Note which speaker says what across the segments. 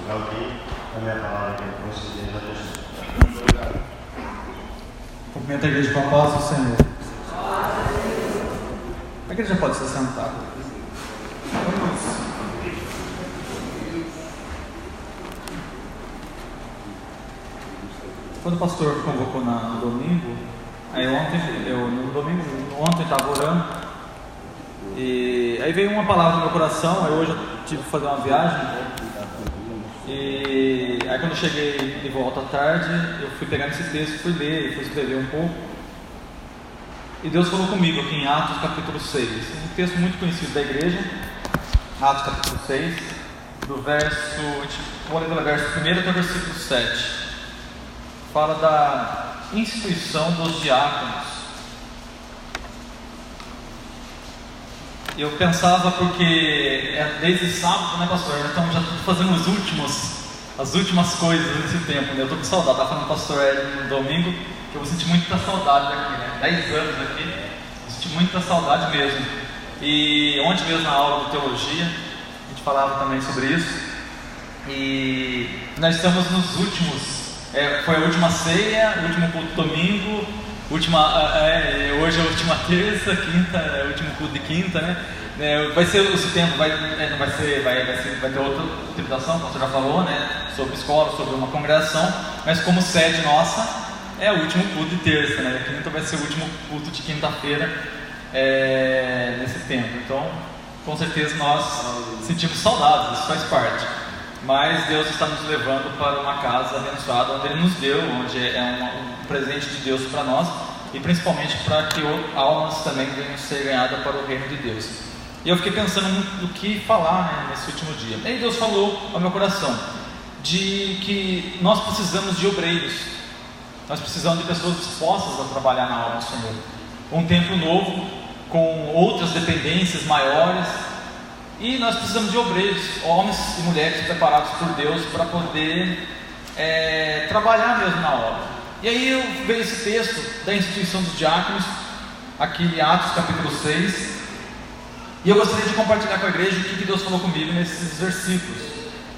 Speaker 1: para ouvir a minha palavra que eu considero a Deus. Obrigado.
Speaker 2: Cumprimento a igreja com a paz do Senhor. A igreja pode se sentar. Quando o pastor convocou no domingo, ontem eu estava orando, e aí veio uma palavra no meu coração. Aí hoje eu tive que fazer uma viagem, e aí quando eu cheguei de volta à tarde, eu fui pegar esse texto, fui ler, fui escrever um pouco, e Deus falou comigo aqui em Atos capítulo 6, um texto muito conhecido da igreja. Atos capítulo 6, do verso 1 até o versículo 7, fala da instituição dos diáconos. Eu pensava, porque desde sábado, né, pastor? Então já estou fazendo as últimas coisas nesse tempo, né? Eu estou com saudade. Estava falando com o pastor Ed no domingo que eu vou sentir muita saudade daqui, né? 10 anos aqui, eu senti muita saudade mesmo. E ontem mesmo, na aula de teologia, a gente falava também sobre isso. E nós estamos nos últimos. Foi a última ceia, o último culto domingo, hoje é a última terça, quinta, é o último culto de quinta, né? Vai ser esse tempo, vai ter outra utilização, o pastor já falou, né? Sobre escola, sobre uma congregação, mas como sede nossa é o último culto de terça, né? A quinta vai ser o último culto de quinta-feira nesse tempo. Então, com certeza nós sentimos saudades, isso faz parte. Mas Deus está nos levando para uma casa abençoada, onde Ele nos deu, onde é um presente de Deus para nós, e principalmente para que almas também venham ser ganhadas para o reino de Deus. E eu fiquei pensando no que falar, né, nesse último dia. E aí Deus falou ao meu coração de que nós precisamos de obreiros, nós precisamos de pessoas dispostas a trabalhar na obra do Senhor. Um templo novo, com outras dependências maiores. E nós precisamos de obreiros, homens e mulheres preparados por Deus para poder trabalhar mesmo na obra. E aí eu vejo esse texto da instituição dos diáconos, aqui em Atos capítulo 6, e eu gostaria de compartilhar com a igreja o que Deus falou comigo nesses versículos.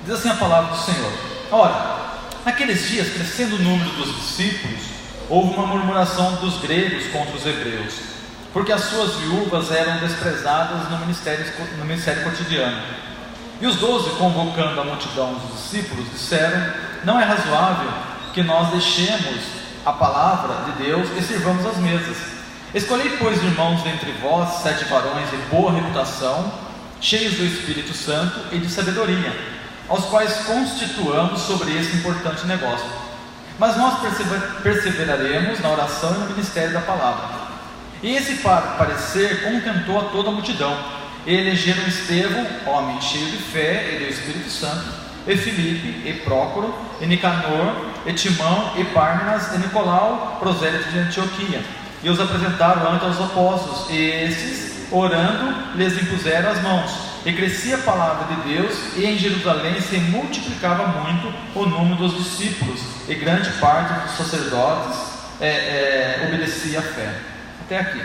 Speaker 2: Diz assim a palavra do Senhor: ora, naqueles dias, crescendo o número dos discípulos, houve uma murmuração dos gregos contra os hebreus, porque as suas viúvas eram desprezadas no ministério cotidiano. E os 12, convocando a multidão dos discípulos, disseram: não é razoável que nós deixemos a palavra de Deus e sirvamos as mesas. Escolhei, pois, irmãos, dentre vós 7 varões de boa reputação, cheios do Espírito Santo e de sabedoria, aos quais constituamos sobre esse importante negócio. Mas nós perseveraremos na oração e no ministério da palavra. E esse parecer contentou a toda a multidão. E elegeram Estevão, homem cheio de fé e do Espírito Santo, e Filipe, e Prócoro, e Nicanor, e Timão, e Pármenas, e Nicolau, prosélito de Antioquia, e os apresentaram ante os apóstolos. E esses, orando, lhes impuseram as mãos. E crescia a palavra de Deus, e em Jerusalém se multiplicava muito o número dos discípulos, e grande parte dos sacerdotes obedecia à fé. Até aqui.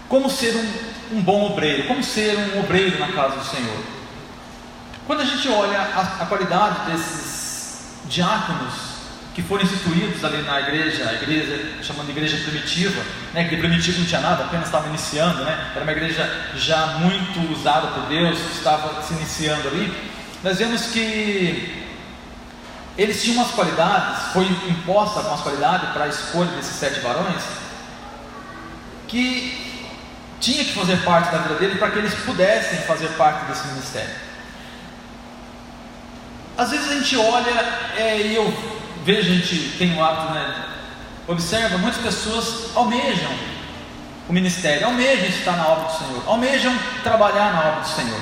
Speaker 2: Como ser um bom obreiro? Como ser um obreiro na casa do Senhor? Quando a gente olha a qualidade desses diáconos que foram instituídos ali na igreja, a igreja chamando de igreja primitiva, né, que de primitivo não tinha nada, apenas estava iniciando, né, era uma igreja já muito usada por Deus, que estava se iniciando ali. Nós vemos que eles tinham umas qualidades, foi imposta algumas qualidades para a escolha desses 7 varões, que tinha que fazer parte da vida dele para que eles pudessem fazer parte desse ministério. Às vezes a gente olha, e eu vejo, a gente tem o hábito, né, observa, muitas pessoas almejam o ministério, almejam estar na obra do Senhor, almejam trabalhar na obra do Senhor,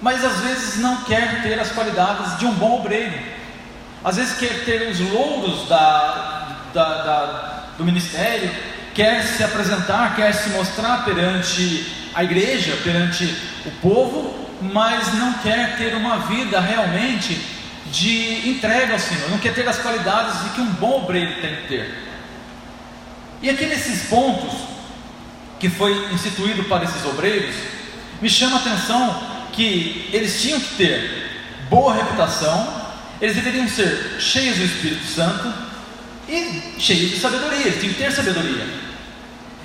Speaker 2: mas às vezes não quer ter as qualidades de um bom obreiro, às vezes quer ter os louros do ministério, quer se apresentar, quer se mostrar perante a igreja, perante o povo, mas não quer ter uma vida realmente de entrega ao Senhor, não quer ter as qualidades de que um bom obreiro tem que ter. E aqui nesses pontos que foi instituído para esses obreiros, me chama a atenção que eles tinham que ter boa reputação, eles deveriam ser cheios do Espírito Santo e cheios de sabedoria, eles tinham que ter sabedoria.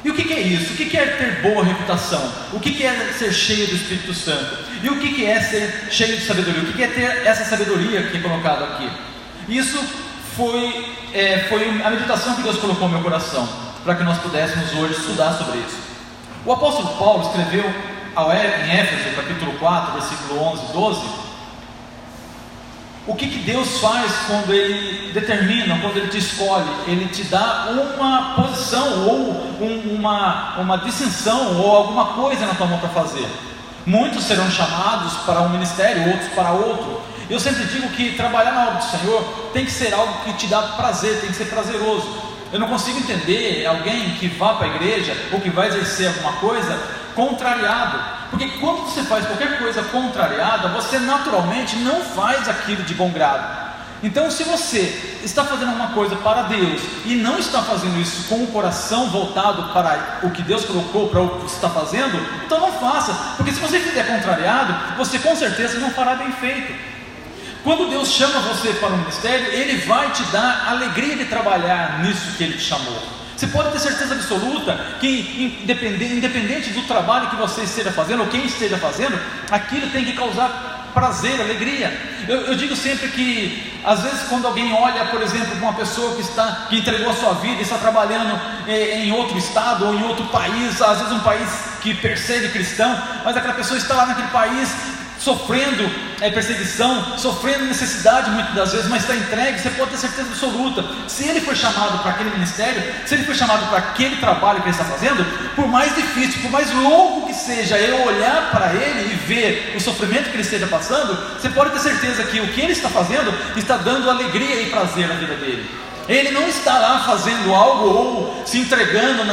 Speaker 2: E o que é isso? O que é ter boa reputação? O que é ser cheio do Espírito Santo? E o que é ser cheio de sabedoria? O que é ter essa sabedoria que é colocado aqui? Isso foi a meditação que Deus colocou no meu coração, para que nós pudéssemos hoje estudar sobre isso. O apóstolo Paulo escreveu em Éfeso, capítulo 4, versículo 11 e 12, o que Deus faz quando Ele determina, quando Ele te escolhe. Ele te dá uma posição, ou uma distinção, ou alguma coisa na tua mão para fazer. Muitos serão chamados para um ministério, outros para outro. Eu sempre digo que trabalhar na obra do Senhor tem que ser algo que te dá prazer, tem que ser prazeroso. Eu não consigo entender alguém que vá para a igreja, ou que vai exercer alguma coisa, contrariado. Porque quando você faz qualquer coisa contrariada, você naturalmente não faz aquilo de bom grado. Então, se você está fazendo alguma coisa para Deus e não está fazendo isso com o coração voltado para o que Deus colocou, para o que você está fazendo, então não faça. Porque se você fizer contrariado, você com certeza não fará bem feito. Quando Deus chama você para o ministério, Ele vai te dar alegria de trabalhar nisso que Ele te chamou. Você pode ter certeza absoluta que independente do trabalho que você esteja fazendo, ou quem esteja fazendo, aquilo tem que causar prazer, alegria. Eu digo sempre que às vezes quando alguém olha, por exemplo, para uma pessoa que entregou a sua vida e está trabalhando em outro estado ou em outro país, às vezes um país que persegue cristão, mas aquela pessoa está lá naquele país sofrendo perseguição, sofrendo necessidade muitas das vezes, mas está entregue, você pode ter certeza absoluta. Se ele foi chamado para aquele ministério, se ele foi chamado para aquele trabalho que ele está fazendo, por mais difícil, por mais longo que seja eu olhar para ele e ver o sofrimento que ele esteja passando, você pode ter certeza que o que ele está fazendo está dando alegria e prazer na vida dele. Ele não está lá fazendo algo ou se entregando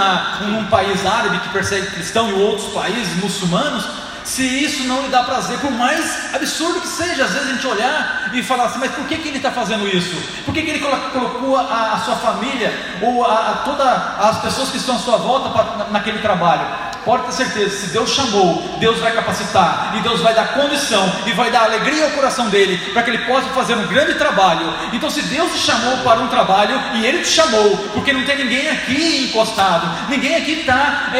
Speaker 2: num país árabe que persegue cristão e outros países muçulmanos, se isso não lhe dá prazer, por mais absurdo que seja. Às vezes a gente olhar e falar assim, mas por que ele está fazendo isso? Por que ele colocou a sua família ou todas as pessoas que estão à sua volta naquele trabalho? Pode ter certeza, se Deus chamou, Deus vai capacitar, e Deus vai dar condição, e vai dar alegria ao coração dele, para que ele possa fazer um grande trabalho. Então, se Deus te chamou para um trabalho, e Ele te chamou, porque não tem ninguém aqui encostado, ninguém aqui está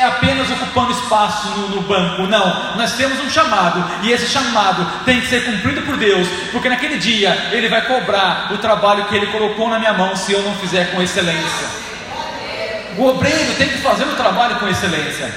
Speaker 2: apenas ocupando espaço no banco. Não, nós temos um chamado, e esse chamado tem que ser cumprido por Deus, porque naquele dia Ele vai cobrar o trabalho que Ele colocou na minha mão, se eu não fizer com excelência. O obreiro tem que fazer o trabalho com excelência.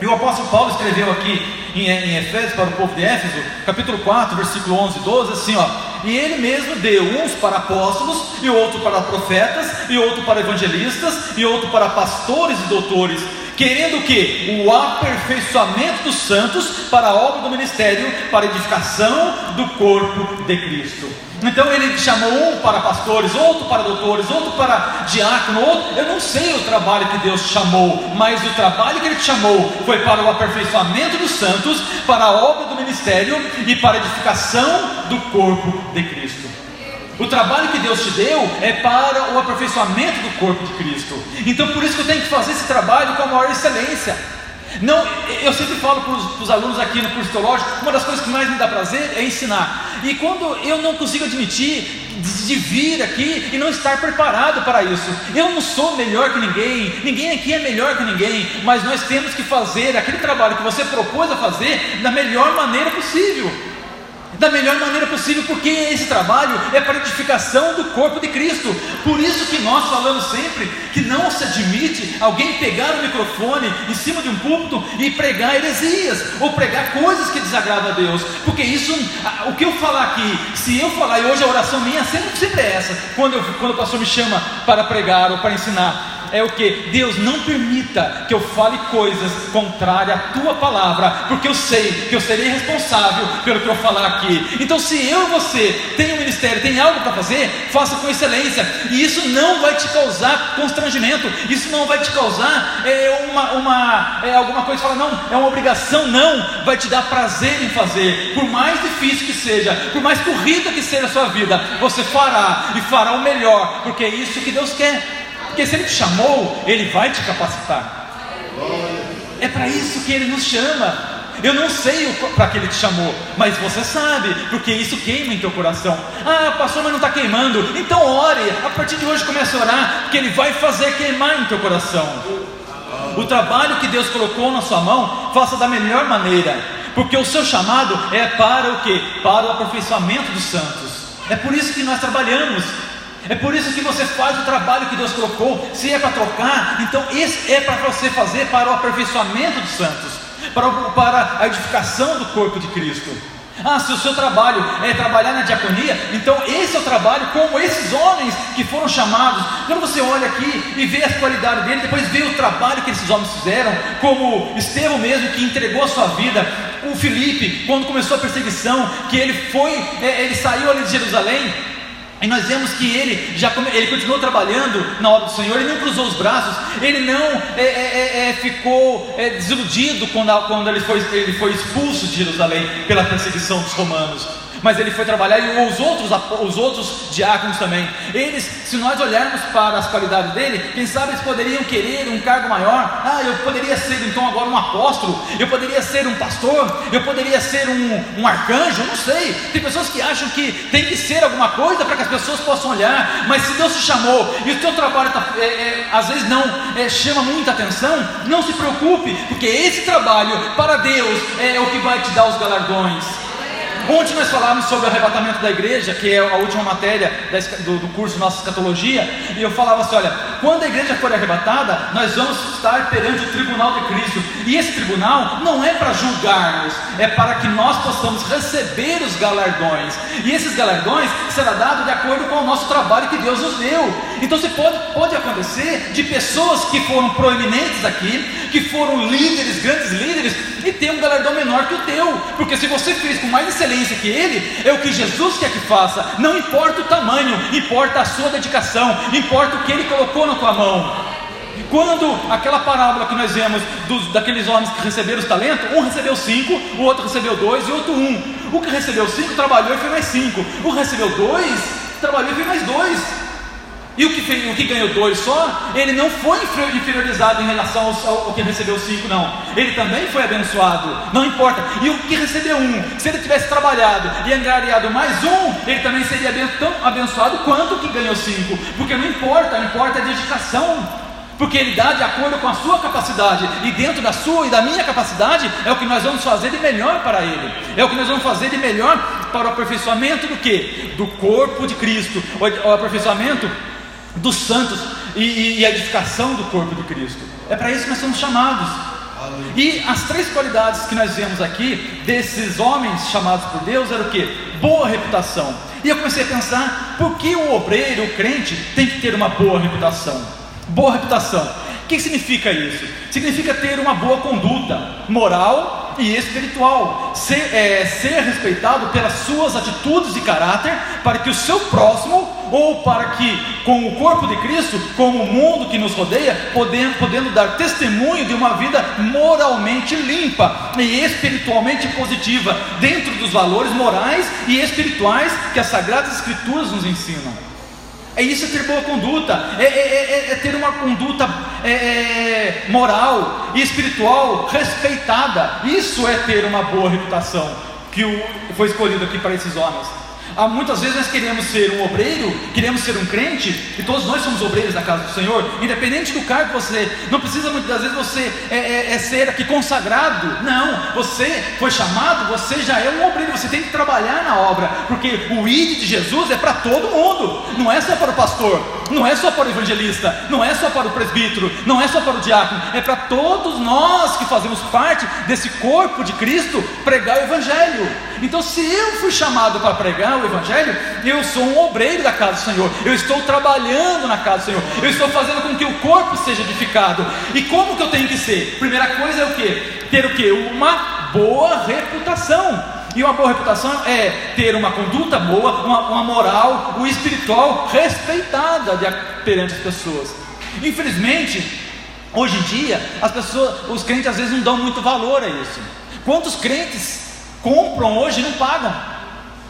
Speaker 2: E o apóstolo Paulo escreveu aqui em Efésios, para o povo de Éfeso, capítulo 4, versículo 11 e 12, assim, e ele mesmo deu uns para apóstolos, e outro para profetas, e outro para evangelistas, e outro para pastores e doutores, querendo o quê? O aperfeiçoamento dos santos para a obra do ministério, para a edificação do corpo de Cristo. Então ele chamou um para pastores, outro para doutores, outro para diácono, outro. Eu não sei o trabalho que Deus chamou, mas o trabalho que Ele te chamou foi para o aperfeiçoamento dos santos, para a obra do ministério e para a edificação do corpo de Cristo. O trabalho que Deus te deu é para o aperfeiçoamento do corpo de Cristo. Então por isso que eu tenho que fazer esse trabalho com a maior excelência. Não, eu sempre falo para os alunos aqui no curso teológico, uma das coisas que mais me dá prazer é ensinar. E quando eu não consigo admitir de vir aqui e não estar preparado para isso, eu não sou melhor que ninguém, ninguém aqui é melhor que ninguém, mas nós temos que fazer aquele trabalho que você propôs a fazer da melhor maneira possível. Da melhor maneira possível, porque esse trabalho é para a edificação do corpo de Cristo. Por isso que nós falamos sempre que não se admite alguém pegar o microfone em cima de um púlpito e pregar heresias, ou pregar coisas que desagradam a Deus, porque isso, o que eu falar aqui, se eu falar, e hoje a oração minha sempre é essa, quando o pastor me chama para pregar ou para ensinar, é o que? Deus, não permita que eu fale coisas contrárias à tua palavra, porque eu sei que eu serei responsável pelo que eu falar aqui. Então se eu e você tem um ministério, tem algo para fazer, faça com excelência, e isso não vai te causar constrangimento, isso não vai te causar alguma coisa que fala, não, é uma obrigação, não, vai te dar prazer em fazer, por mais difícil que seja, por mais corrida que seja a sua vida, você fará, e fará o melhor, porque é isso que Deus quer. Porque se Ele te chamou, Ele vai te capacitar. É para isso que Ele nos chama. Eu não sei para que Ele te chamou, mas você sabe, porque isso queima em teu coração. Ah, pastor, mas não está queimando. Então ore, a partir de hoje comece a orar, porque Ele vai fazer queimar em teu coração. O trabalho que Deus colocou na sua mão, faça da melhor maneira, porque o seu chamado é para o quê? Para o aperfeiçoamento dos santos. É por isso que nós trabalhamos. É por isso que você faz o trabalho que Deus colocou. Se é para trocar, então esse é para você fazer para o aperfeiçoamento dos santos, para a edificação do corpo de Cristo. Ah, se o seu trabalho é trabalhar na diaconia, então esse é o trabalho como esses homens que foram chamados. Quando você olha aqui e vê as qualidades dele, depois vê o trabalho que esses homens fizeram, como Estevão mesmo, que entregou a sua vida, o Filipe, quando começou a perseguição, que ele saiu ali de Jerusalém, e nós vemos que ele continuou trabalhando na obra do Senhor. Ele não cruzou os braços, ele não ficou desiludido quando ele foi expulso de Jerusalém pela perseguição dos romanos. Mas ele foi trabalhar, e os outros diáconos também. Eles, se nós olharmos para as qualidades dele, quem sabe eles poderiam querer um cargo maior. Ah, eu poderia ser então agora um apóstolo, eu poderia ser um pastor, eu poderia ser um arcanjo, eu não sei. Tem pessoas que acham que tem que ser alguma coisa para que as pessoas possam olhar. Mas se Deus te chamou e o teu trabalho às vezes não chama muita atenção, não se preocupe, porque esse trabalho para Deus é o que vai te dar os galardões. Ontem nós falávamos sobre o arrebatamento da igreja, que é a última matéria do curso Nossa Escatologia, e eu falava assim, olha, quando a igreja for arrebatada, nós vamos estar perante o tribunal de Cristo, e esse tribunal não é para julgar-nos, é para que nós possamos receber os galardões, e esses galardões serão dados de acordo com o nosso trabalho que Deus nos deu. Então pode acontecer de pessoas que foram proeminentes aqui, que foram líderes, grandes líderes, e ter um galardão menor que o teu, porque se você fez com mais excelência que ele, é o que Jesus quer que faça. Não importa o tamanho, importa a sua dedicação, importa o que ele colocou na tua mão. Quando aquela parábola que nós vemos daqueles homens que receberam os talentos, um recebeu 5, o outro recebeu 2 e o outro 1. O que recebeu 5 trabalhou e foi mais 5. O que recebeu 2 trabalhou e foi mais 2. E o que ganhou 2 só, ele não foi inferiorizado em relação ao que recebeu 5, não. Ele também foi abençoado, não importa. E o que recebeu 1, se ele tivesse trabalhado e angariado mais 1, ele também seria tão abençoado quanto o que ganhou 5. Porque não importa a dedicação. Porque ele dá de acordo com a sua capacidade, e dentro da sua e da minha capacidade, é o que nós vamos fazer de melhor para ele, é o que nós vamos fazer de melhor para o aperfeiçoamento do quê? Do corpo de Cristo, o aperfeiçoamento dos santos e a edificação do corpo de Cristo. É para isso que nós somos chamados. E as 3 qualidades que nós vemos aqui desses homens chamados por Deus era o quê? Boa reputação. E eu comecei a pensar, por que o obreiro, o crente, tem que ter uma boa reputação? Boa reputação, o que significa isso? Significa ter uma boa conduta moral e espiritual, ser respeitado pelas suas atitudes e caráter, para que o seu próximo, ou para que com o corpo de Cristo, como o mundo que nos rodeia, podendo dar testemunho de uma vida moralmente limpa e espiritualmente positiva, dentro dos valores morais e espirituais que as Sagradas Escrituras nos ensinam. É isso, é ter boa conduta, é ter uma conduta moral e espiritual respeitada. Isso é ter uma boa reputação, que foi escolhido aqui para esses homens. Muitas vezes nós queremos ser um obreiro, queremos ser um crente, e todos nós somos obreiros da casa do Senhor, independente do cargo que você, não precisa muitas vezes você ser aqui consagrado, não, você foi chamado, você já é um obreiro, você tem que trabalhar na obra, porque o ID de Jesus é para todo mundo, não é só para o pastor, não é só para o evangelista, não é só para o presbítero, não é só para o diácono, é para todos nós que fazemos parte desse corpo de Cristo, pregar o evangelho. Então, se eu fui chamado para pregar o evangelho, eu sou um obreiro da casa do Senhor, eu estou trabalhando na casa do Senhor, eu estou fazendo com que o corpo seja edificado. E como que eu tenho que ser? Primeira coisa é o quê? Ter o quê? Uma boa reputação. E uma boa reputação é ter uma conduta boa, uma moral, o espiritual respeitada perante as pessoas. Infelizmente, hoje em dia, os crentes às vezes não dão muito valor a isso. Quantos crentes compram hoje e não pagam?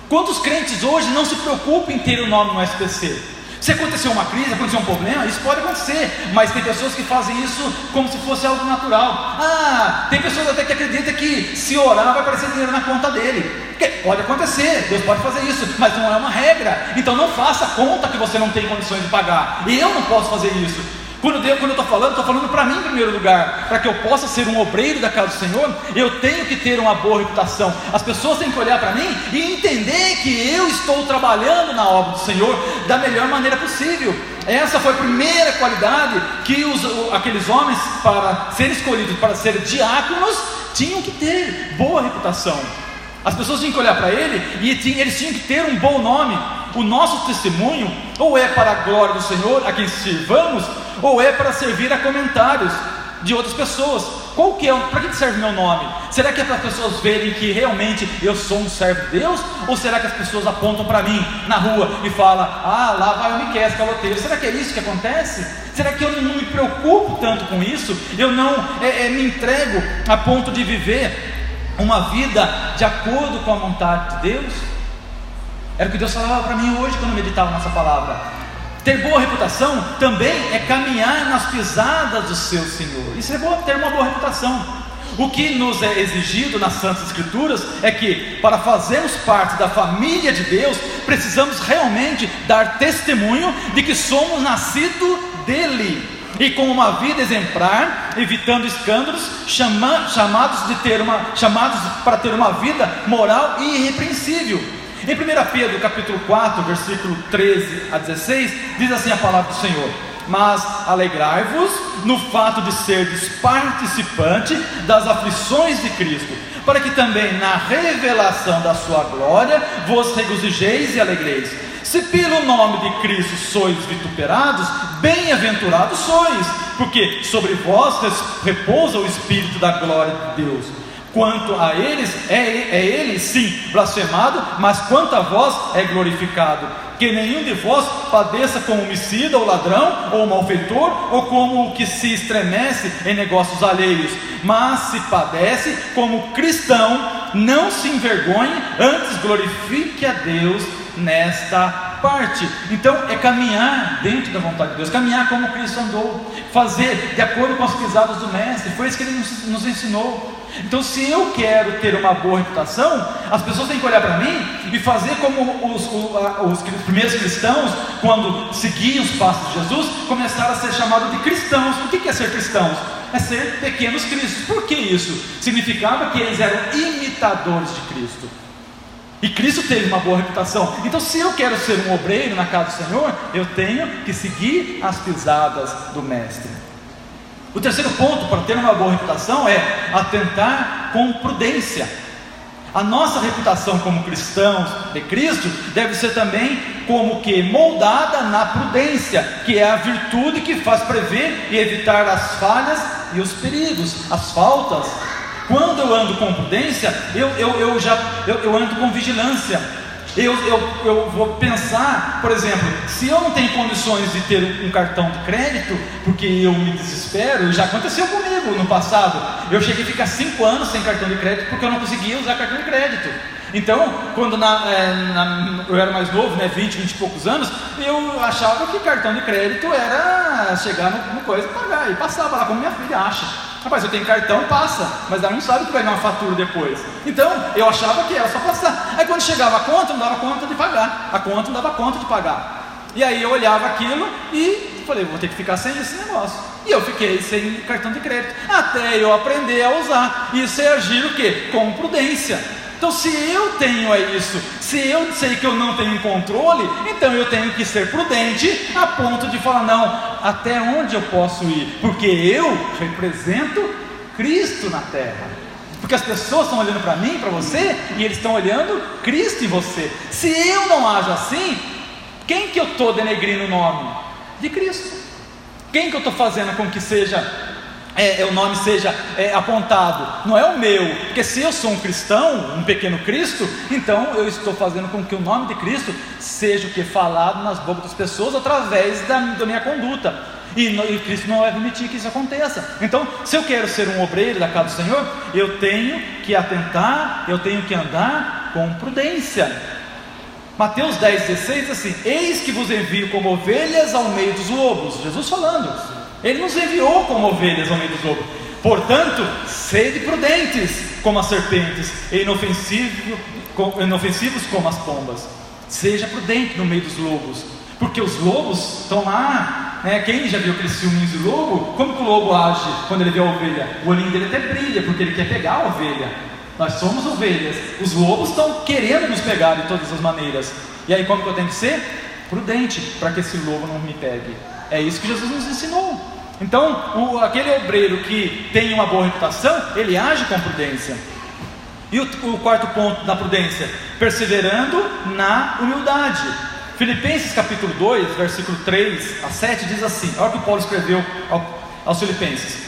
Speaker 2: Quantos crentes hoje não se preocupam em ter o nome no SPC?
Speaker 3: Se aconteceu uma crise, aconteceu um problema, isso pode acontecer, mas tem pessoas que fazem isso como se fosse algo natural. Tem pessoas até que acreditam que se orar vai aparecer dinheiro na conta dele. Pode acontecer, Deus pode fazer isso, mas não é uma regra. Então não faça conta que você não tem condições de pagar. E eu não posso fazer isso. Quando eu estou falando para mim em primeiro lugar. Para que eu possa ser um obreiro da casa do Senhor, eu tenho que ter uma boa reputação. As pessoas têm que olhar para mim e entender que eu estou trabalhando na obra do Senhor da melhor maneira possível. Essa foi a primeira qualidade que aqueles homens, para serem escolhidos para serem diáconos, tinham que ter: boa reputação. As pessoas tinham que olhar para ele e eles tinham que ter um bom nome. O nosso testemunho ou é para a glória do Senhor, a quem sirvamos, ou é para servir a comentários de outras pessoas. Para que serve meu nome? Será que é para as pessoas verem que realmente eu sou um servo de Deus? Ou será que as pessoas apontam para mim na rua e falam: lá vai o Miqueias caloteiro? Será que é isso que acontece? Será que eu não me preocupo tanto com isso? Eu não me entrego a ponto de viver uma vida de acordo com a vontade de Deus? Era o que Deus falava para mim hoje quando eu meditava nessa palavra. Ter boa reputação também é caminhar nas pisadas do seu Senhor. Isso é ter uma boa reputação. O que nos é exigido nas Santas Escrituras é que, para fazermos parte da família de Deus, precisamos realmente dar testemunho de que somos nascidos dele, e com uma vida exemplar, evitando escândalos, chamados para ter uma vida moral e irrepreensível. Em 1 Pedro capítulo 4, versículo 13 a 16, diz assim a palavra do Senhor: mas alegrai-vos no fato de serdes participante das aflições de Cristo, para que também na revelação da sua glória vos regozijeis e alegreis. Se pelo nome de Cristo sois vituperados, bem-aventurados sois, porque sobre vós repousa o Espírito da glória de Deus. Quanto a eles, é ele sim blasfemado, mas quanto a vós é glorificado. Que nenhum de vós padeça como homicida, ou ladrão, ou malfeitor, ou como o que se estremece em negócios alheios, mas se padece como cristão, não se envergonhe, antes glorifique a Deus nesta parte. Então é caminhar dentro da vontade de Deus, caminhar como Cristo andou, fazer de acordo com as pisadas do Mestre. Foi isso que Ele nos ensinou. Então, se eu quero ter uma boa reputação, as pessoas têm que olhar para mim e fazer como os primeiros cristãos, quando seguiam os passos de Jesus, começaram a ser chamados de cristãos. O que é ser cristãos? É ser pequenos cristos. Por que isso? Significava que eles eram imitadores de Cristo, e Cristo teve uma boa reputação. Então, se eu quero ser um obreiro na casa do Senhor, eu tenho que seguir as pisadas do Mestre. O terceiro ponto para ter uma boa reputação é atentar com prudência. A nossa reputação como cristãos de Cristo deve ser também como que moldada na prudência, que é a virtude que faz prever e evitar as falhas e os perigos, as faltas. Quando eu ando com prudência, eu ando com vigilância. Eu vou pensar, por exemplo, se eu não tenho condições de ter um cartão de crédito, porque eu me desespero. Já aconteceu comigo no passado. Eu cheguei a ficar 5 anos sem cartão de crédito, porque eu não conseguia usar cartão de crédito. Então, quando eu era mais novo, 20 e poucos anos, eu achava que cartão de crédito era chegar no coisa e pagar, e passava lá, como minha filha acha: rapaz, eu tenho cartão, passa, mas ela não sabe que vai dar uma fatura depois. Então, eu achava que era só passar. Aí quando chegava a conta, não dava conta de pagar. A conta não dava conta de pagar. E aí eu olhava aquilo e falei: vou ter que ficar sem esse negócio. E eu fiquei sem cartão de crédito, até eu aprender a usar. Isso é agir o quê? Com prudência. Então, se eu tenho isso, se eu sei que eu não tenho controle, então eu tenho que ser prudente a ponto de falar: não, até onde eu posso ir? Porque eu represento Cristo na terra. Porque as pessoas estão olhando para mim, para você, e eles estão olhando Cristo em você. Se eu não ajo assim, quem que eu estou denegrindo o nome? De Cristo. Quem que eu estou fazendo com que o nome seja apontado? Não é o meu, porque se eu sou um cristão, um pequeno Cristo, então eu estou fazendo com que o nome de Cristo seja o que? Falado nas bocas das pessoas através da minha conduta, e Cristo não vai permitir que isso aconteça. Então, se eu quero ser um obreiro da casa do Senhor, eu tenho que atentar, eu tenho que andar com prudência. Mateus 10,16 diz assim: eis que vos envio como ovelhas ao meio dos lobos. Jesus falando, Ele nos enviou como ovelhas ao meio dos lobos. Portanto, sede prudentes como as serpentes, e inofensivos como as pombas. Seja prudente no meio dos lobos, porque os lobos estão lá, né? Quem já viu aqueles filminhos de lobo? Como que o lobo age quando ele vê a ovelha? O olhinho dele até brilha, porque ele quer pegar a ovelha. Nós somos ovelhas, os lobos estão querendo nos pegar de todas as maneiras. E aí como que eu tenho que ser? Prudente, para que esse lobo não me pegue. É isso que Jesus nos ensinou. Então, aquele obreiro que tem uma boa reputação, ele age com prudência. E o quarto ponto da prudência: perseverando na humildade. Filipenses capítulo 2, versículo 3 a 7 diz assim, olha o que Paulo escreveu aos Filipenses: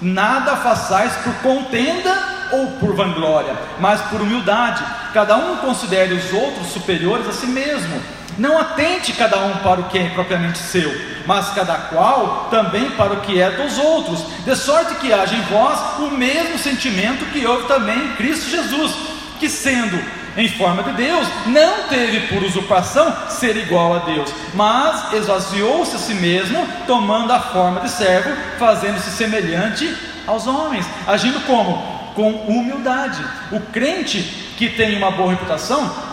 Speaker 3: nada façais por contenda ou por vanglória, mas por humildade. Cada um considere os outros superiores a si mesmo. Não atente cada um para o que é propriamente seu, mas cada qual também para o que é dos outros, de sorte que haja em vós o mesmo sentimento que houve também em Cristo Jesus, que sendo em forma de Deus, não teve por usurpação ser igual a Deus, mas esvaziou-se a si mesmo, tomando a forma de servo, fazendo-se semelhante aos homens, agindo como? Com humildade. O crente que tem uma boa reputação,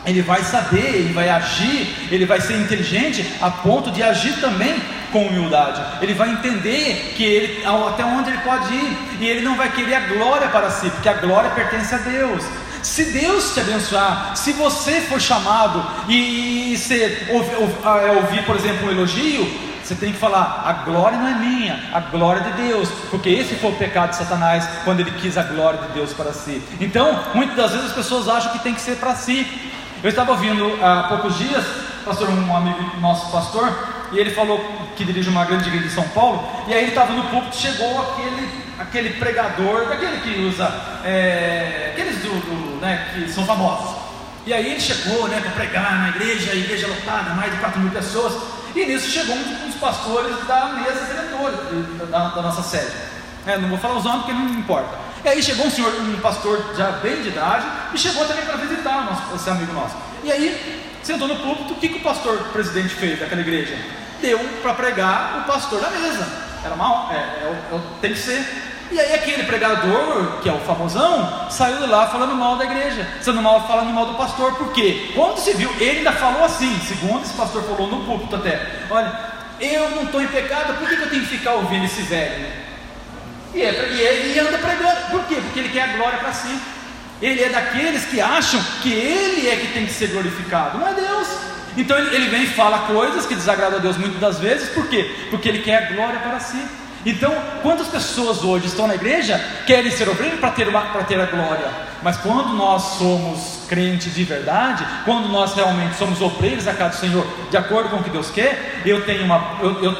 Speaker 3: ele vai saber, ele vai agir, ele vai ser inteligente a ponto de agir também com humildade. Ele vai entender que ele, até onde ele pode ir, e ele não vai querer a glória para si, porque a glória pertence a Deus. Se Deus te abençoar, se você for chamado e ouvir, por exemplo, um elogio, você tem que falar: a glória não é minha, a glória é de Deus, porque esse foi o pecado de Satanás, quando ele quis a glória de Deus para si. Então, muitas das vezes as pessoas acham que tem que ser para si. Eu estava ouvindo há poucos dias, um amigo nosso pastor, e ele falou que dirige uma grande igreja de São Paulo, e aí ele estava no púlpito, chegou aquele pregador, daquele que usa, aqueles né, que são famosos, e aí ele chegou, né, para pregar na igreja, a igreja lotada, mais de 4.000 pessoas, e nisso chegou um dos pastores da mesa diretora da nossa sede. Não vou falar os nomes porque não importa. E aí chegou um pastor já bem de idade, e chegou também para visitar esse amigo nosso. E aí, sentou no púlpito, o que o pastor presidente fez daquela igreja? Deu para pregar o pastor da mesa. Era tem que ser. E aí aquele pregador, que é o famosão, saiu de lá falando mal da igreja, falando mal do pastor. Por quê? Quando se viu, ele ainda falou assim, segundo esse pastor falou no púlpito até: olha, eu não estou em pecado, por que eu tenho que ficar ouvindo esse velho? E ele anda pregando. Por quê? Porque ele quer a glória para si. Ele é daqueles que acham que ele é que tem que ser glorificado, não é Deus. Então ele vem e fala coisas que desagradam a Deus muitas das vezes. Por quê? Porque ele quer a glória para si. Então, quantas pessoas hoje estão na igreja, querem ser obreiros para ter a glória, mas quando nós somos crentes de verdade, quando nós realmente somos obreiros da casa do Senhor, de acordo com o que Deus quer, eu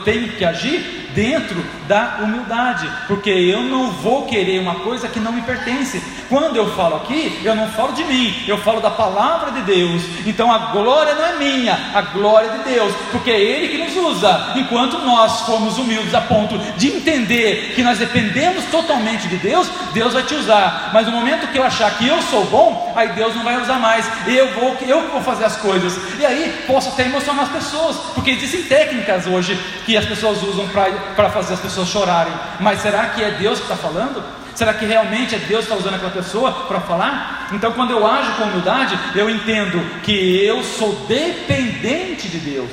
Speaker 3: tenho que agir dentro da humildade, porque eu não vou querer uma coisa que não me pertence. Quando eu falo aqui, eu não falo de mim, eu falo da palavra de Deus. Então a glória não é minha, a glória é de Deus, porque é Ele que nos usa. Enquanto nós formos humildes a ponto de entender que nós dependemos totalmente de Deus, Deus vai te usar. Mas no momento que eu achar que eu sou bom, aí Deus não vai usar mais, eu vou fazer as coisas. E aí posso até emocionar as pessoas, porque existem técnicas hoje que as pessoas usam para fazer as pessoas chorarem. Mas será que é Deus que está falando? Será que realmente é Deus que está usando aquela pessoa para falar? Então, quando eu ajo com humildade, eu entendo que eu sou dependente de Deus.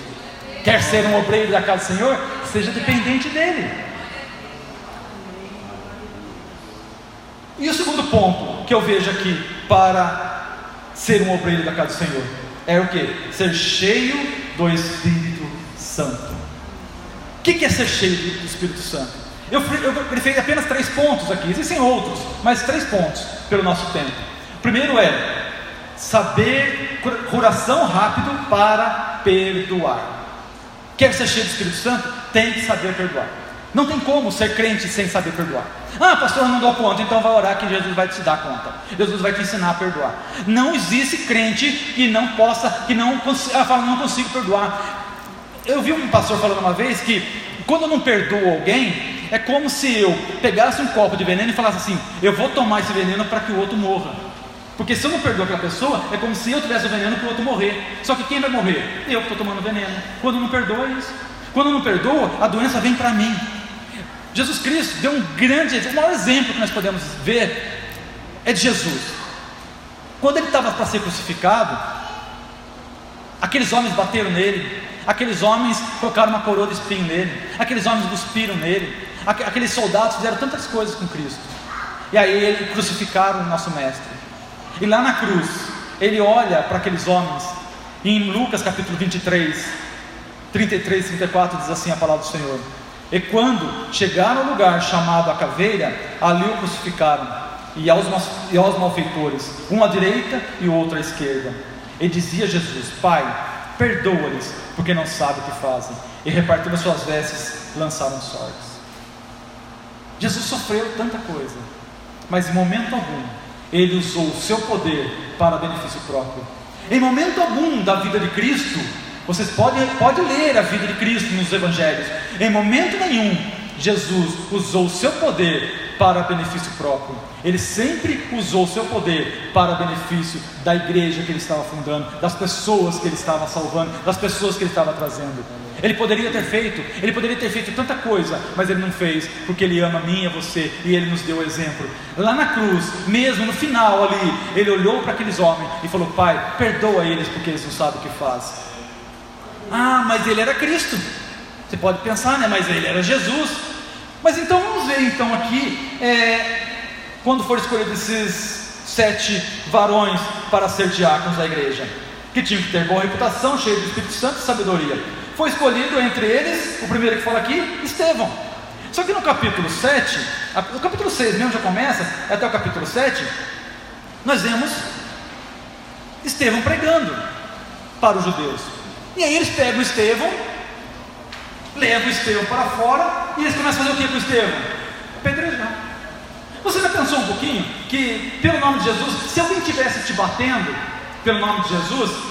Speaker 3: Quer ser um obreiro da casa do Senhor? Seja dependente dele. E o segundo ponto que eu vejo aqui para ser um obreiro da casa do Senhor é o que? Ser cheio do Espírito Santo. O que é ser cheio do Espírito Santo? Eu grifei apenas 3 pontos aqui, existem outros, mas 3 pontos pelo nosso tempo. O primeiro é saber, coração rápido para perdoar. Quer ser cheio do Espírito Santo? Tem que saber perdoar. Não tem como ser crente sem saber perdoar. Ah, pastor, não dou conta, então vai orar que Jesus vai te dar conta. Jesus vai te ensinar a perdoar. Não existe crente que não consigo perdoar. Eu vi um pastor falando uma vez que quando eu não perdoo alguém, é como se eu pegasse um copo de veneno e falasse assim: eu vou tomar esse veneno para que o outro morra. Porque se eu não perdoo aquela pessoa, é como se eu tivesse o veneno para o outro morrer. Só que quem vai morrer? Eu que estou tomando veneno. Quando não perdoa, é isso. Quando não perdoa, a doença vem para mim. Jesus Cristo deu um grande exemplo. O maior exemplo que nós podemos ver é de Jesus. Quando ele estava para ser crucificado, aqueles homens bateram nele, aqueles homens colocaram uma coroa de espinho nele, aqueles homens cuspiram nele, aqueles soldados fizeram tantas coisas com Cristo. E aí ele crucificaram o nosso mestre. E lá na cruz, ele olha para aqueles homens, e em Lucas capítulo 23, 33 e 34 diz assim a palavra do Senhor: e quando chegaram ao lugar chamado a caveira, ali o crucificaram, e aos malfeitores, um à direita e o outro à esquerda. E dizia Jesus: Pai, perdoa-lhes, porque não sabem o que fazem. E repartindo as suas vestes, lançaram sortes. Jesus sofreu tanta coisa, mas em momento algum ele usou o seu poder para benefício próprio. Em momento algum da vida de Cristo, vocês podem ler a vida de Cristo nos evangelhos, em momento nenhum Jesus usou o seu poder para benefício próprio. Ele sempre usou o seu poder para benefício da igreja que ele estava fundando, das pessoas que ele estava salvando, das pessoas que ele estava trazendo. Ele poderia ter feito tanta coisa, mas ele não fez, porque ele ama a mim e a você, e ele nos deu o exemplo. Lá na cruz, mesmo no final ali, ele olhou para aqueles homens e falou: Pai, perdoa eles, porque eles não sabem o que fazem. Ah, mas ele era Cristo. Você pode pensar, né? Mas ele era Jesus. Mas então vamos ver então aqui, quando foram escolhidos esses 7 varões para ser diáconos da igreja, que tinham que ter boa reputação, cheio do Espírito Santo e sabedoria. Foi escolhido entre eles, o primeiro que fala aqui, Estevão. Só que no capítulo 7, no capítulo 6 mesmo já começa, até o capítulo 7, nós vemos Estevão pregando para os judeus. E aí eles pegam Estevão, levam Estevão para fora, e eles começam a fazer o que com Estevão? Apedrejar. Você já pensou um pouquinho que, pelo nome de Jesus, se alguém estivesse te batendo pelo nome de Jesus,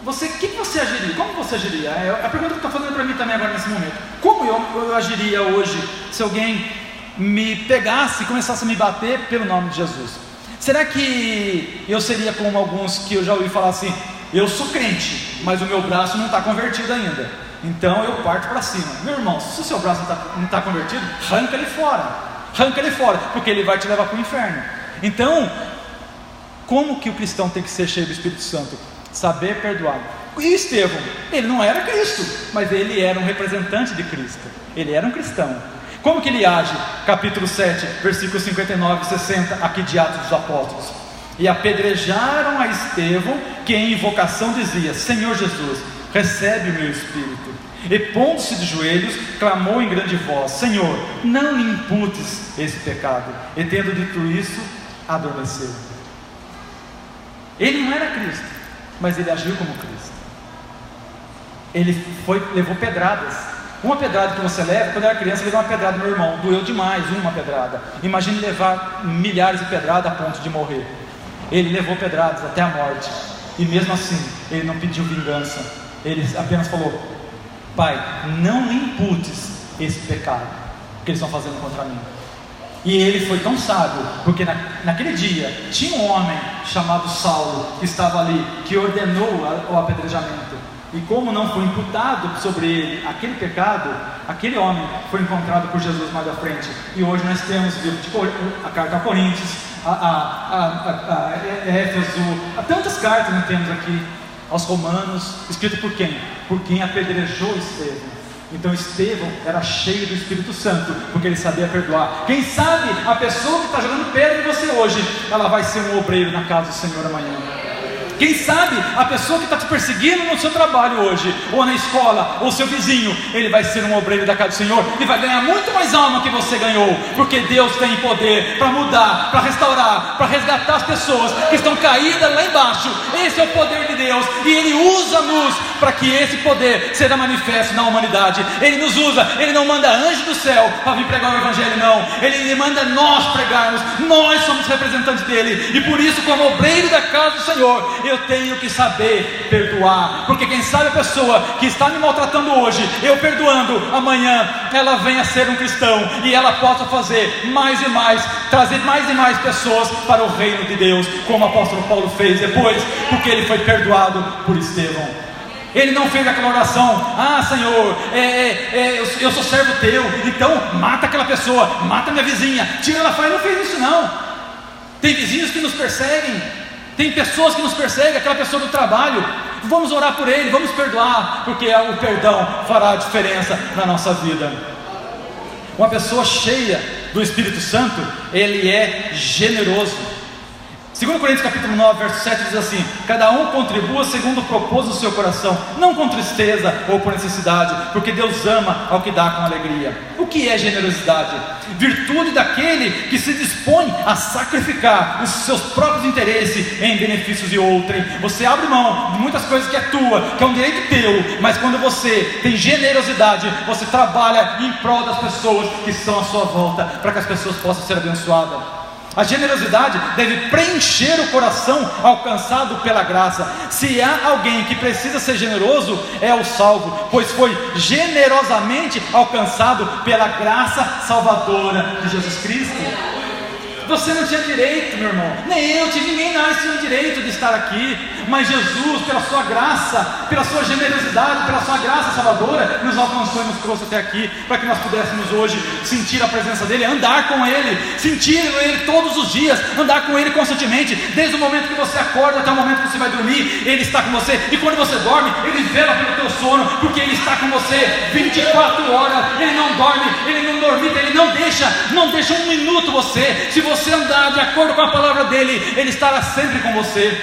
Speaker 3: o que você agiria? Como você agiria? É a pergunta que está fazendo para mim também agora nesse momento. Como eu agiria hoje se alguém me pegasse e começasse a me bater pelo nome de Jesus? Será que eu seria como alguns que eu já ouvi falar assim: eu sou crente, mas o meu braço não está convertido ainda, então eu parto para cima? Meu irmão, se o seu braço não está convertido, arranca ele fora, porque ele vai te levar para o inferno. Então, como que o cristão tem que ser cheio do Espírito Santo? Saber perdoar. E Estevão, ele não era Cristo, mas ele era um representante de Cristo, ele era um cristão. Como que ele age? Capítulo 7, versículos 59 e 60, aqui de Atos dos Apóstolos. E apedrejaram a Estevão, que em invocação dizia: Senhor Jesus, recebe o meu espírito. E pondo-se de joelhos, clamou em grande voz: Senhor, não lhe imputes esse pecado. E tendo dito isso, adormeceu. Ele não era Cristo, mas ele agiu como Cristo. Ele levou pedradas. Uma pedrada que você leva, quando eu era criança, eu levei uma pedrada do meu irmão, doeu demais, uma pedrada. Imagine levar milhares de pedradas a ponto de morrer. Ele levou pedradas até a morte, e mesmo assim, ele não pediu vingança. Ele apenas falou: Pai, não lhe imputes esse pecado que eles estão fazendo contra mim. E ele foi tão sábio, porque naquele dia tinha um homem chamado Saulo, que estava ali, que ordenou o apedrejamento. E como não foi imputado sobre ele aquele pecado, aquele homem foi encontrado por Jesus mais à frente. E hoje nós temos a carta a Coríntios, a Éfeso, tantas cartas nós temos aqui, aos Romanos, escrito por quem? Por quem apedrejou Estevão. Então Estevão era cheio do Espírito Santo, porque ele sabia perdoar. Quem sabe a pessoa que está jogando pedra em você hoje, ela vai ser um obreiro na casa do Senhor amanhã. Quem sabe a pessoa que está te perseguindo no seu trabalho hoje, ou na escola, ou seu vizinho, ele vai ser um obreiro da casa do Senhor e vai ganhar muito mais alma que você ganhou, porque Deus tem poder para mudar, para restaurar, para resgatar as pessoas que estão caídas lá embaixo. Esse é o poder de Deus, e Ele usa-nos para que esse poder seja manifesto na humanidade. Ele nos usa, Ele não manda anjo do céu para vir pregar o Evangelho, não. Ele manda nós pregarmos, nós somos representantes dEle, e por isso, como obreiro da casa do Senhor, eu tenho que saber perdoar, porque quem sabe a pessoa que está me maltratando hoje, eu perdoando, amanhã ela venha a ser um cristão, e ela possa fazer mais e mais, trazer mais e mais pessoas para o reino de Deus, como o apóstolo Paulo fez depois, porque ele foi perdoado por Estevão. Ele não fez aquela oração: ah, Senhor, eu sou servo teu, então mata aquela pessoa, mata minha vizinha, tira ela fora. Ele não fez isso não. Tem vizinhos que nos perseguem, tem pessoas que nos perseguem, aquela pessoa do trabalho, vamos orar por ele, vamos perdoar, porque o perdão fará a diferença na nossa vida. Uma pessoa cheia do Espírito Santo, ele é generoso. 2 Coríntios capítulo 9, verso 7 diz assim: cada um contribua segundo o propósito do seu coração, não com tristeza ou por necessidade, porque Deus ama ao que dá com alegria. O que é generosidade? Virtude daquele que se dispõe a sacrificar os seus próprios interesses em benefícios de outrem. Você abre mão de muitas coisas que é tua, que é um direito teu, mas quando você tem generosidade, você trabalha em prol das pessoas que estão à sua volta, para que as pessoas possam ser abençoadas. A generosidade deve preencher o coração alcançado pela graça. Se há alguém que precisa ser generoso, é o salvo, pois foi generosamente alcançado pela graça salvadora de Jesus Cristo. Você não tinha direito, meu irmão, nem eu, ninguém mais tinha direito de estar aqui, mas Jesus, pela sua graça, pela sua generosidade, pela sua graça salvadora, nos alcançou e nos trouxe até aqui, para que nós pudéssemos hoje sentir a presença dEle, andar com Ele, sentir Ele todos os dias, andar com Ele constantemente, desde o momento que você acorda até o momento que você vai dormir, Ele está com você, e quando você dorme, Ele vela pelo teu sono, porque Ele está com você 24 horas, Ele não dorme, Ele não dormita, Ele não deixa um minuto você. Se você andar de acordo com a palavra dEle, Ele estará sempre com você.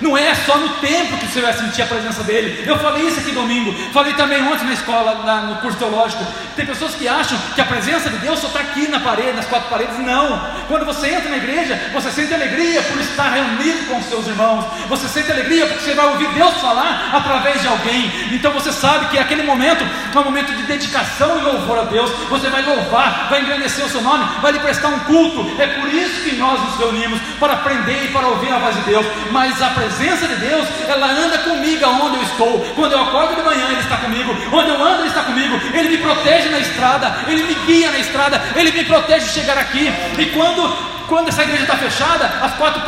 Speaker 3: Não é só no templo que você vai sentir a presença dEle. Eu falei isso aqui domingo, falei também ontem na escola, no curso teológico. Tem pessoas que acham que a presença de Deus só está aqui na parede, nas quatro paredes. Não, quando você entra na igreja, você sente alegria por estar reunido com os seus irmãos, você sente alegria porque você vai ouvir Deus falar através de alguém. Então você sabe que aquele momento é um momento de dedicação e louvor a Deus. Você vai louvar, vai engrandecer o seu nome, vai lhe prestar um culto. É por isso que nós nos reunimos, para aprender e para ouvir a voz de Deus. Mas a presença de Deus, ela anda comigo aonde eu estou. Quando eu acordo de manhã, Ele está comigo. Onde eu ando, Ele está comigo. Ele me protege na estrada, Ele me guia na estrada, Ele me protege de chegar aqui. E quando essa igreja está fechada, às 4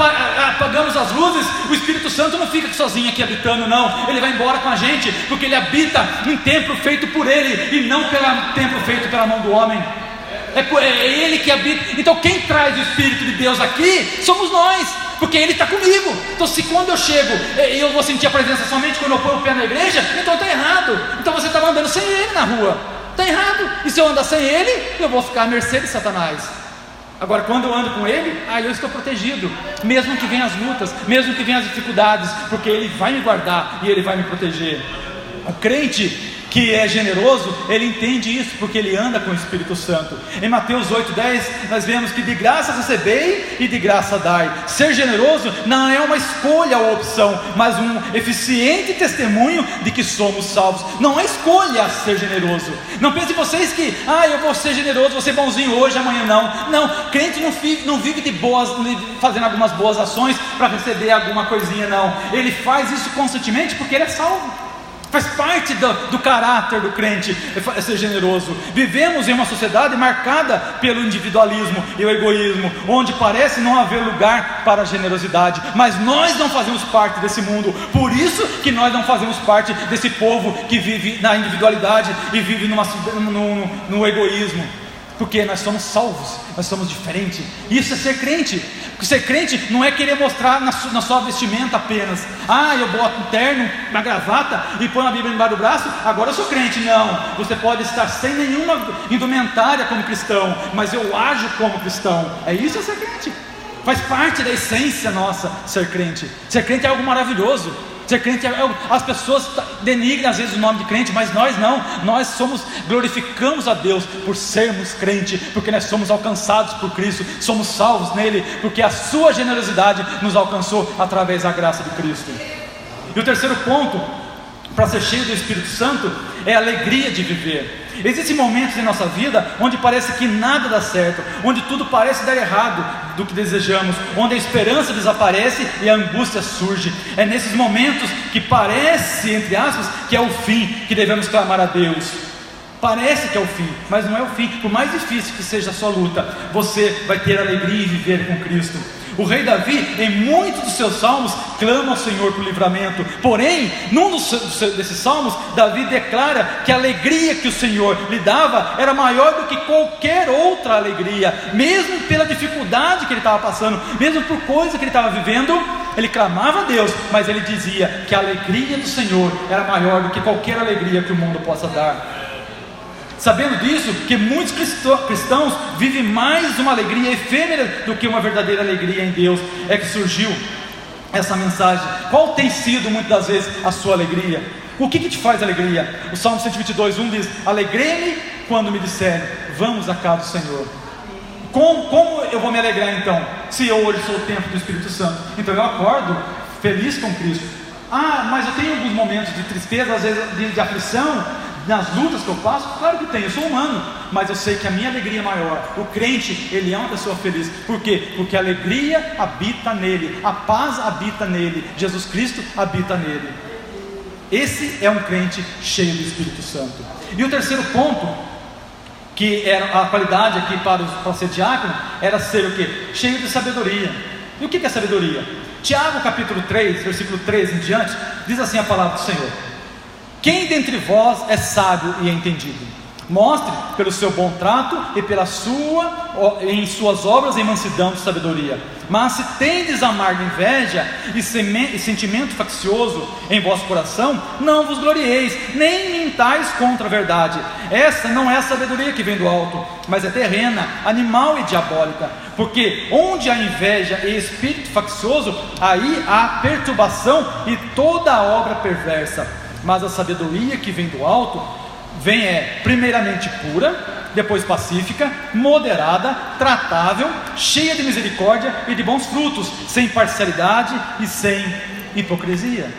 Speaker 3: apagamos as luzes, o Espírito Santo não fica sozinho aqui habitando, não. Ele vai embora com a gente, porque Ele habita em templo feito por Ele, e não pelo templo feito pela mão do homem. É Ele que habita. Então quem traz o Espírito de Deus aqui somos nós, porque Ele está comigo. Então se quando eu chego eu vou sentir a presença somente quando eu ponho o pé na igreja, então está errado. Então você estava andando sem Ele na rua, está errado. E se eu andar sem Ele, eu vou ficar à mercê de Satanás. Agora quando eu ando com Ele, aí eu estou protegido, mesmo que venham as lutas, mesmo que venham as dificuldades, porque Ele vai me guardar e Ele vai me proteger. O crente que é generoso, ele entende isso, porque ele anda com o Espírito Santo. Em Mateus 8:10, nós vemos que de graça recebei e de graça dai. Ser generoso não é uma escolha ou opção, mas um eficiente testemunho de que somos salvos. Não é escolha ser generoso. Não pensem vocês que, eu vou ser generoso, vou ser bonzinho hoje, amanhã não. Não, crente não vive de fazendo algumas boas ações para receber alguma coisinha, não. Ele faz isso constantemente porque ele é salvo. Faz parte do caráter do crente ser generoso. Vivemos em uma sociedade marcada pelo individualismo e o egoísmo, onde parece não haver lugar para a generosidade. Mas nós não fazemos parte desse mundo. Por isso que nós não fazemos parte desse povo que vive na individualidade e vive no egoísmo. Porque nós somos salvos, nós somos diferentes. Isso é ser crente. Ser crente não é querer mostrar na sua vestimenta apenas. Eu boto um terno, uma gravata e põe uma Bíblia embaixo do braço, agora eu sou crente. Não, você pode estar sem nenhuma indumentária como cristão, mas eu ajo como cristão. É isso, é ser crente. Faz parte da essência nossa ser crente. Ser crente é algo maravilhoso. Ser crente as pessoas denigram às vezes o nome de crente, mas nós não. Nós glorificamos a Deus por sermos crente, porque nós somos alcançados por Cristo, somos salvos nele, porque a sua generosidade nos alcançou através da graça de Cristo. E o terceiro ponto, para ser cheio do Espírito Santo, é a alegria de viver. Existem momentos em nossa vida onde parece que nada dá certo, onde tudo parece dar errado do que desejamos, onde a esperança desaparece e a angústia surge. É nesses momentos que parece, entre aspas, que é o fim, que devemos clamar a Deus. Parece que é o fim, mas não é o fim. Por mais difícil que seja a sua luta, você vai ter alegria em viver com Cristo. O rei Davi, em muitos dos seus salmos, clama ao Senhor por livramento. Porém, num desses salmos, Davi declara que a alegria que o Senhor lhe dava era maior do que qualquer outra alegria. Mesmo pela dificuldade que ele estava passando, mesmo por coisa que ele estava vivendo, ele clamava a Deus, mas ele dizia que a alegria do Senhor era maior do que qualquer alegria que o mundo possa dar. Sabendo disso, que muitos cristãos vivem mais uma alegria efêmera do que uma verdadeira alegria em Deus, é que surgiu essa mensagem. Qual tem sido muitas das vezes a sua alegria? O que te faz alegria? O Salmo 122:1 diz: alegrei-me quando me disserem, vamos à casa do Senhor. Como eu vou me alegrar então, se eu hoje sou o templo do Espírito Santo? Então eu acordo feliz com Cristo. Mas eu tenho alguns momentos de tristeza, às vezes de aflição, nas lutas que eu passo. Claro que tenho, eu sou humano, mas eu sei que a minha alegria é maior. O crente, ele é uma pessoa feliz. Por quê? Porque a alegria habita nele, a paz habita nele, Jesus Cristo habita nele. Esse é um crente cheio do Espírito Santo. E o terceiro ponto, que era a qualidade aqui para ser diácono, era ser o quê? Cheio de sabedoria. E o que é sabedoria? Tiago capítulo 3, versículo 13 em diante, diz assim a palavra do Senhor: quem dentre vós é sábio e entendido? Mostre pelo seu bom trato e em suas obras em mansidão de sabedoria. Mas se tendes amarga inveja e sentimento faccioso em vosso coração, não vos glorieis, nem mintais contra a verdade. Essa não é a sabedoria que vem do alto, mas é terrena, animal e diabólica. Porque onde há inveja e espírito faccioso, aí há perturbação e toda obra perversa. Mas a sabedoria que vem do alto primeiramente pura, depois pacífica, moderada, tratável, cheia de misericórdia e de bons frutos, sem parcialidade e sem hipocrisia.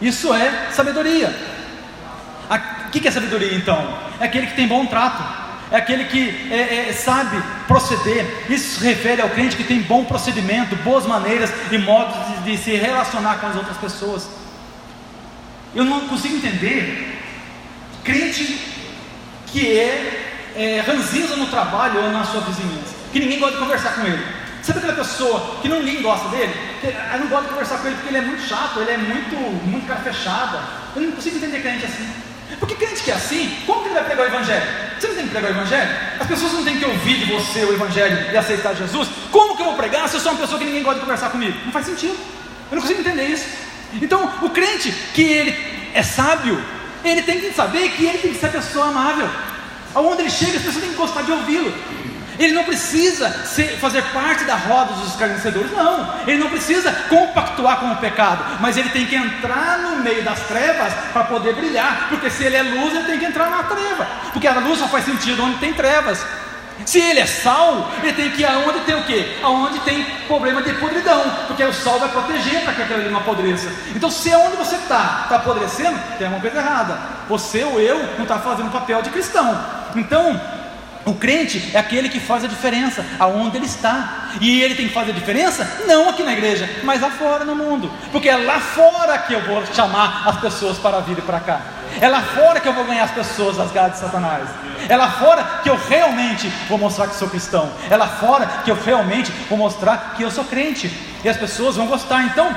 Speaker 3: Isso é sabedoria. O que é sabedoria então? É aquele que tem bom trato, é aquele que sabe proceder. Isso se refere ao crente que tem bom procedimento, boas maneiras e modos de se relacionar com as outras pessoas. Eu não consigo entender crente que é ranzinza no trabalho ou na sua vizinhança, que ninguém gosta de conversar com ele. Sabe aquela pessoa que ninguém gosta dele? Eu não gosto de conversar com ele porque ele é muito chato, ele é muito cara fechada. Eu não consigo entender crente assim. Porque crente que é assim, como que ele vai pregar o Evangelho? Você não tem que pregar o Evangelho? As pessoas não têm que ouvir de você o Evangelho e aceitar Jesus. Como que eu vou pregar se eu sou uma pessoa que ninguém gosta de conversar comigo? Não faz sentido. Eu não consigo entender isso. Então, o crente que ele é sábio, ele tem que saber que ele tem que ser pessoa amável. Aonde ele chega, as pessoas têm que gostar de ouvi-lo. Ele não precisa fazer parte da roda dos escarnecedores, não. Ele não precisa compactuar com o pecado, mas ele tem que entrar no meio das trevas para poder brilhar. Porque se ele é luz, ele tem que entrar na treva, porque a luz só faz sentido onde tem trevas. Se ele é sal, ele tem que ir aonde tem o quê? Aonde tem problema de podridão, porque o sal vai proteger para que aquilo ali não apodreça. Então, se é onde você está apodrecendo, tem alguma coisa errada. Você ou eu não está fazendo o papel de cristão. Então, o crente é aquele que faz a diferença aonde ele está. E ele tem que fazer a diferença não aqui na igreja, mas lá fora no mundo. Porque é lá fora que eu vou chamar as pessoas para vir para cá. É lá fora que eu vou ganhar as pessoas das garras de Satanás. É lá fora que eu realmente vou mostrar que sou cristão. É lá fora que eu realmente vou mostrar que eu sou crente. E as pessoas vão gostar. Então,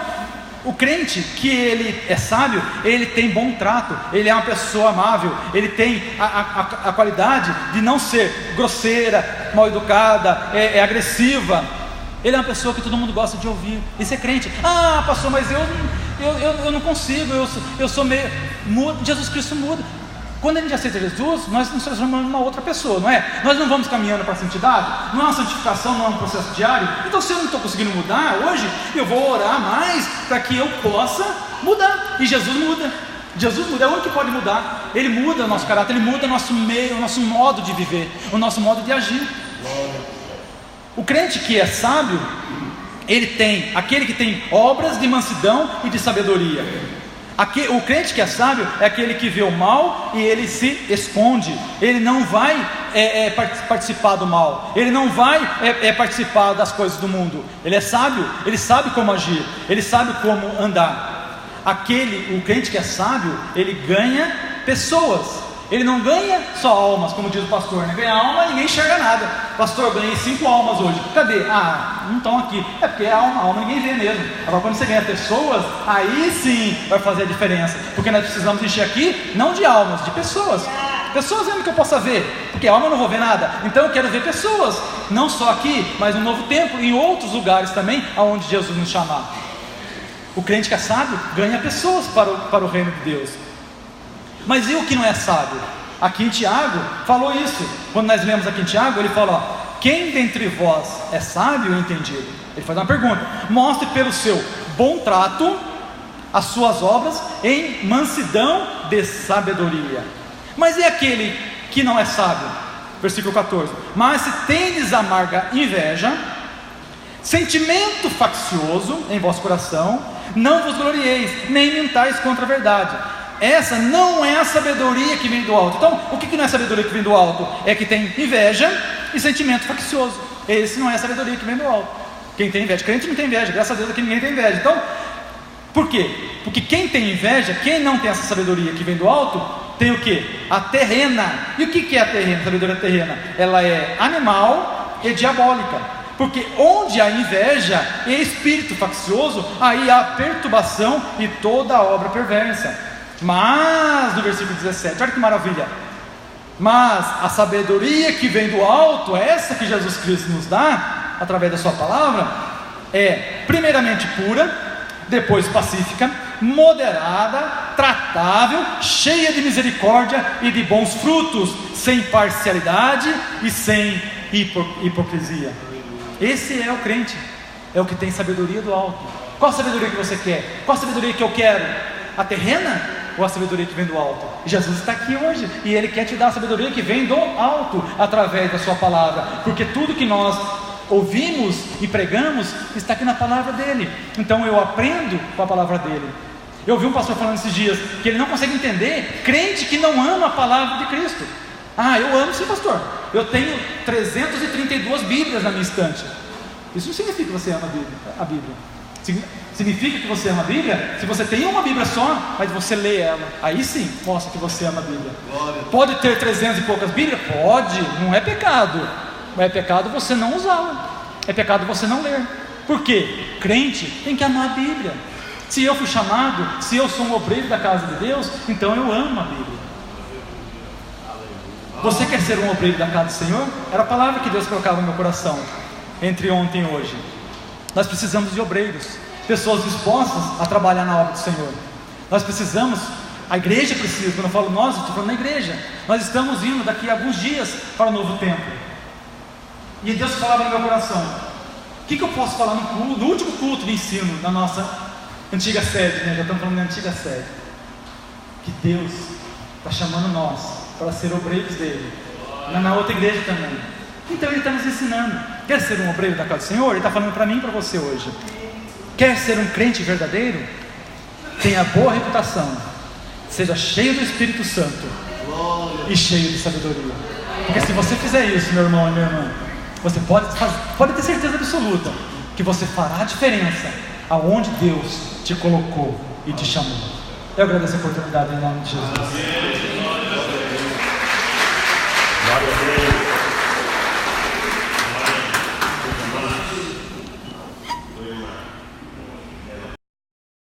Speaker 3: o crente que ele é sábio, ele tem bom trato, ele é uma pessoa amável, ele tem a qualidade de não ser grosseira, mal educada, agressiva. Ele é uma pessoa que todo mundo gosta de ouvir. Esse é crente. Pastor, mas eu não consigo, eu sou meio... Jesus Cristo muda. Quando a gente aceita Jesus, nós nos transformamos numa outra pessoa, não é? Nós não vamos caminhando para a santidade, não é uma santificação, não é um processo diário. Então, se eu não estou conseguindo mudar hoje, eu vou orar mais para que eu possa mudar. E Jesus muda. Jesus muda, é o único que pode mudar. Ele muda o nosso caráter, ele muda o nosso meio, o nosso modo de viver, o nosso modo de agir. O crente que é sábio, ele tem aquele que tem obras de mansidão e de sabedoria. O crente que é sábio é aquele que vê o mal e ele se esconde. Ele não vai participar do mal, ele não vai participar das coisas do mundo. Ele é sábio, ele sabe como agir, ele sabe como andar. O crente que é sábio, ele ganha pessoas. Ele não ganha só almas, como diz o pastor, né? Ganha alma, ninguém enxerga nada. Pastor, eu ganhei 5 almas hoje. Cadê? Não estão aqui. É porque a alma ninguém vê mesmo. Agora quando você ganha pessoas, aí sim vai fazer a diferença. Porque nós precisamos encher aqui, não de almas, de pessoas. Pessoas mesmo que eu possa ver, porque alma eu não vou ver nada. Então eu quero ver pessoas, não só aqui, mas no novo templo, em outros lugares também, aonde Jesus nos chamar. O crente que é sábio ganha pessoas para o reino de Deus. Mas e o que não é sábio? Aqui em Tiago falou isso. Quando nós lemos aqui em Tiago, ele fala: quem dentre vós é sábio e entendido? Ele faz uma pergunta: mostre pelo seu bom trato as suas obras em mansidão de sabedoria. Mas e aquele que não é sábio? Versículo 14: mas se tendes amarga inveja, sentimento faccioso em vosso coração, não vos glorieis, nem mintais contra a verdade. Essa não é a sabedoria que vem do alto. Então, o que não é sabedoria que vem do alto? É que tem inveja e sentimento faccioso. Esse não é a sabedoria que vem do alto. Quem tem inveja, crente não tem inveja, graças a Deus aqui ninguém tem inveja. Então, por quê? Porque quem tem inveja, quem não tem essa sabedoria que vem do alto, tem o que? A terrena. E o que é a terrena? A sabedoria terrena? Ela é animal e diabólica. Porque onde há inveja e espírito faccioso, aí há perturbação e toda obra perversa. Mas, no versículo 17, olha que maravilha: mas a sabedoria que vem do alto, essa que Jesus Cristo nos dá, através da sua palavra, é primeiramente pura, depois pacífica, moderada, tratável, cheia de misericórdia e de bons frutos, sem parcialidade e sem hipocrisia. Esse é o crente, é o que tem sabedoria do alto. Qual a sabedoria que você quer? Qual a sabedoria que eu quero? A terrena ou a sabedoria que vem do alto? Jesus está aqui hoje e Ele quer te dar a sabedoria que vem do alto, através da sua palavra, porque tudo que nós ouvimos e pregamos está aqui na palavra dele. Então eu aprendo com a palavra dele. Eu ouvi um pastor falando esses dias que ele não consegue entender crente que não ama a palavra de Cristo. Eu amo sim, pastor, eu tenho 332 Bíblias na minha estante. Isso não significa que você ama a Bíblia. Significa que você ama a Bíblia se você tem uma Bíblia só, mas você lê ela. Aí sim, mostra que você ama a Bíblia. Pode ter 300 e poucas Bíblias? Pode, não é pecado. Mas é pecado você não usá-la. É pecado você não ler. Por quê? Crente tem que amar a Bíblia. Se eu fui chamado, se eu sou um obreiro da casa de Deus, então eu amo a Bíblia. Você quer ser um obreiro da casa do Senhor? Era a palavra que Deus colocava no meu coração entre ontem e hoje. Nós precisamos de obreiros, pessoas dispostas a trabalhar na obra do Senhor. Nós precisamos, a igreja precisa. Quando eu falo nós, eu estou falando na igreja. Nós estamos indo daqui a alguns dias para o novo templo. E Deus falava no meu coração: o que eu posso falar no último culto de ensino da nossa antiga sede, né? Já estamos falando da antiga sede. Que Deus está chamando nós para ser obreiros dele, na outra igreja também. Então Ele está nos ensinando. Quer ser um obreiro da casa do Senhor? Ele está falando para mim e para você hoje. Quer ser um crente verdadeiro? Tenha boa reputação, seja cheio do Espírito Santo e cheio de sabedoria. Porque se você fizer isso, meu irmão e minha irmã, você pode ter certeza absoluta que você fará a diferença aonde Deus te colocou e te chamou. Eu agradeço a oportunidade em nome de Jesus.